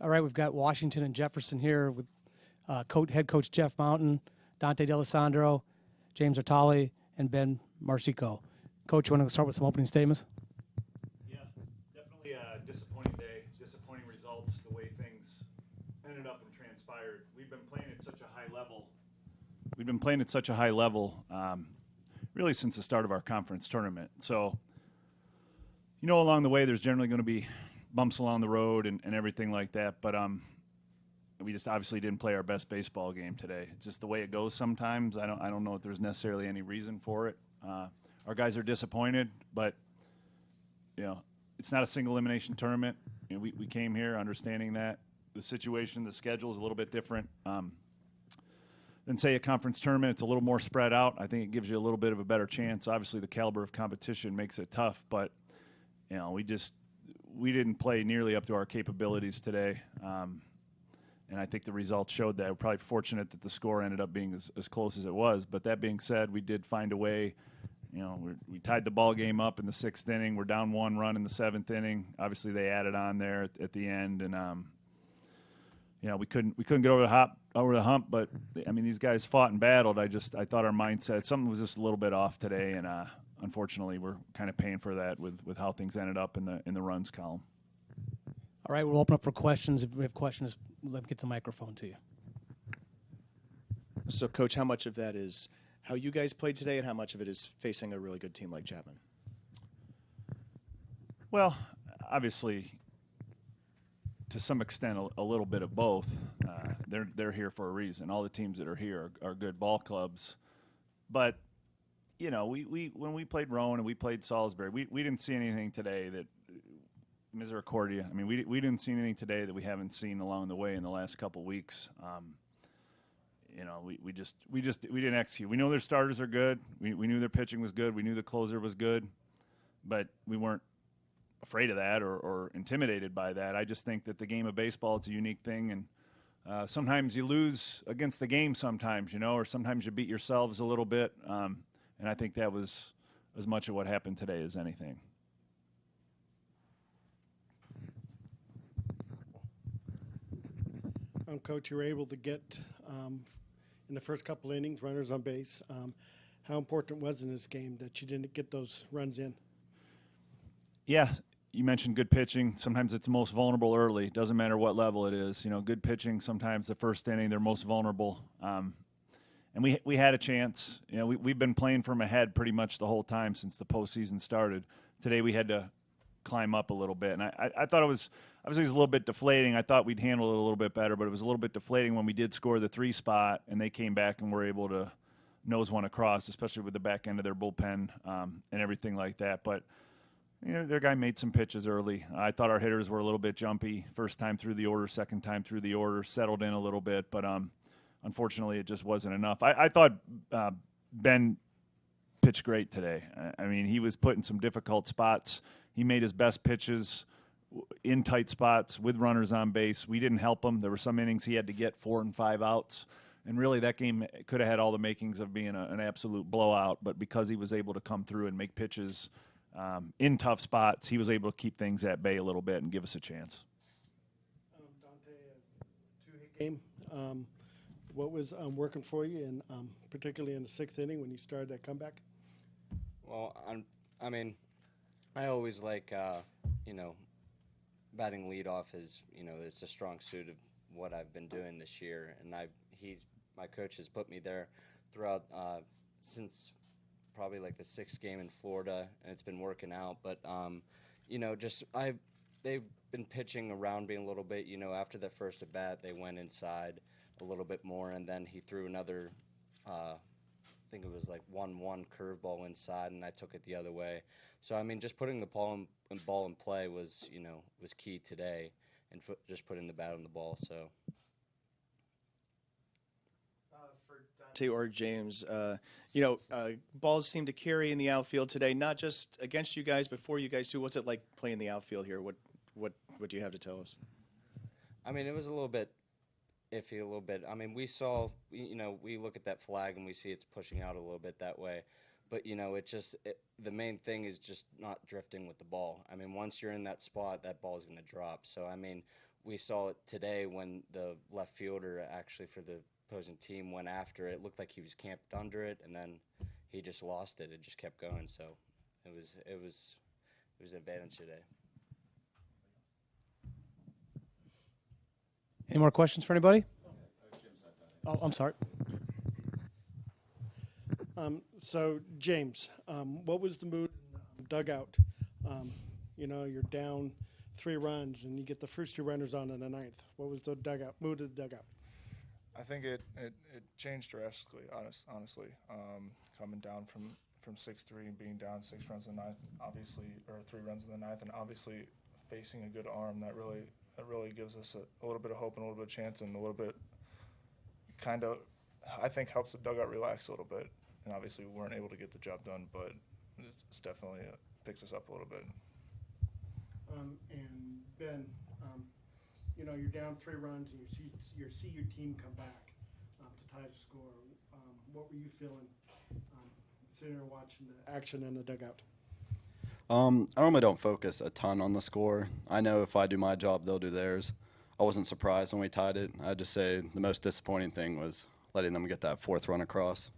All right, we've got Washington and Jefferson here with head coach Jeff Mountain, Dante Dalesandro, James Artale, and Ben Marsico. Coach, you want to start with some opening statements? Yeah, definitely a disappointing day, disappointing results, the way things ended up and transpired. We've been playing at such a high level. Really since the start of our conference tournament. So, along the way, there's generally going to be bumps along the road and everything like that. But we just obviously didn't play our best baseball game today. It's just the way it goes sometimes. I don't know if there's necessarily any reason for it. Our guys are disappointed, but it's not a single elimination tournament. We came here understanding that the situation, the schedule is a little bit different than say a conference tournament. It's a little more spread out. I think it gives you a little bit of a better chance. Obviously, the caliber of competition makes it tough, but we didn't play nearly up to our capabilities today. And I think the results showed that. We're probably fortunate that the score ended up being as close as it was. But that being said, we did find a way. We tied the ball game up in the 6th inning. We're down 1 run in the 7th inning. Obviously, they added on there at the end, and we couldn't get over the hump. But I mean, these guys fought and battled. I thought our mindset, something was just a little bit off today, and unfortunately, we're kind of paying for that with how things ended up in the runs column. All right, we'll open up for questions. If we have questions, let me get the microphone to you. So, Coach, how much of that is how you guys played today, and how much of it is facing a really good team like Chapman? Well, obviously, to some extent, a little bit of both. They're here for a reason. All the teams that are here are good ball clubs. But, we when we played Rowan and we played Salisbury, we didn't see anything today that Misericordia. I mean, we didn't see anything today that we haven't seen along the way in the last couple weeks. We didn't execute. We know their starters are good. We knew their pitching was good. We knew the closer was good, but we weren't afraid of that or intimidated by that. I just think that the game of baseball, it's a unique thing, and sometimes you lose against the game sometimes, or sometimes you beat yourselves a little bit, and I think that was as much of what happened today as anything. Coach, you were able to get, in the first couple innings, runners on base. How important was in this game that you didn't get those runs in? Yeah, you mentioned good pitching. Sometimes it's most vulnerable early. It doesn't matter what level it is. Good pitching, sometimes the first inning, they're most vulnerable. And we had a chance. We've been playing from ahead pretty much the whole time since the postseason started. Today we had to climb up a little bit. And I thought it was – obviously, it was a little bit deflating. I thought we'd handle it a little bit better, but it was a little bit deflating when we did score the 3 spot, and they came back and were able to nose one across, especially with the back end of their bullpen and everything like that. But their guy made some pitches early. I thought our hitters were a little bit jumpy. First time through the order, second time through the order, settled in a little bit, but unfortunately, it just wasn't enough. I thought Ben pitched great today. I mean, he was put in some difficult spots. He made his best pitches in tight spots with runners on base. We didn't help him. There were some innings he had to get 4 and 5 outs. And really that game could have had all the makings of being an absolute blowout. But because he was able to come through and make pitches in tough spots, he was able to keep things at bay a little bit and give us a chance. Dante, a 2-hit game. What was working for you, and particularly in the 6th inning when you started that comeback? Well, I always like, batting leadoff is, it's a strong suit of what I've been doing this year, and my coach has put me there throughout since probably like the 6th game in Florida, and it's been working out. But they've been pitching around me a little bit. After the first at bat, they went inside a little bit more, and then he threw another. I think it was like 1-1 curveball inside, and I took it the other way. So just putting the ball in play was key today, and just putting the bat on the ball. So for Dante or James, balls seem to carry in the outfield today, not just against you guys, but for you guys too. What's it like playing the outfield here? What do you have to tell us? It was a little bit iffy, a little bit. We saw, we look at that flag and we see it's pushing out a little bit that way. But, the main thing is just not drifting with the ball. I mean, once you're in that spot, that ball is going to drop. So, I mean, we saw it today when the left fielder actually for the opposing team went after it. It looked like he was camped under it, and then he just lost it. It just kept going. So it was an advantage today. Any more questions for anybody? Oh, I'm sorry. So, James, what was the mood in the dugout? You're down 3 runs, and you get the first 2 runners on in the 9th. What was the mood of the dugout? I think it changed drastically, honestly. Coming down from 6-3 and being down 6 runs in the 9th, obviously, or 3 runs in the 9th, and obviously facing a good arm, that really gives us a little bit of hope and a little bit of chance, and a little bit kind of, I think, helps the dugout relax a little bit. And obviously we weren't able to get the job done, but it's definitely picks us up a little bit. And Ben, you're down 3 runs, and you see your team come back to tie the score. What were you feeling sitting there watching the action in the dugout? I normally don't focus a ton on the score. I know if I do my job, they'll do theirs. I wasn't surprised when we tied it. I'd just say the most disappointing thing was letting them get that 4th run across.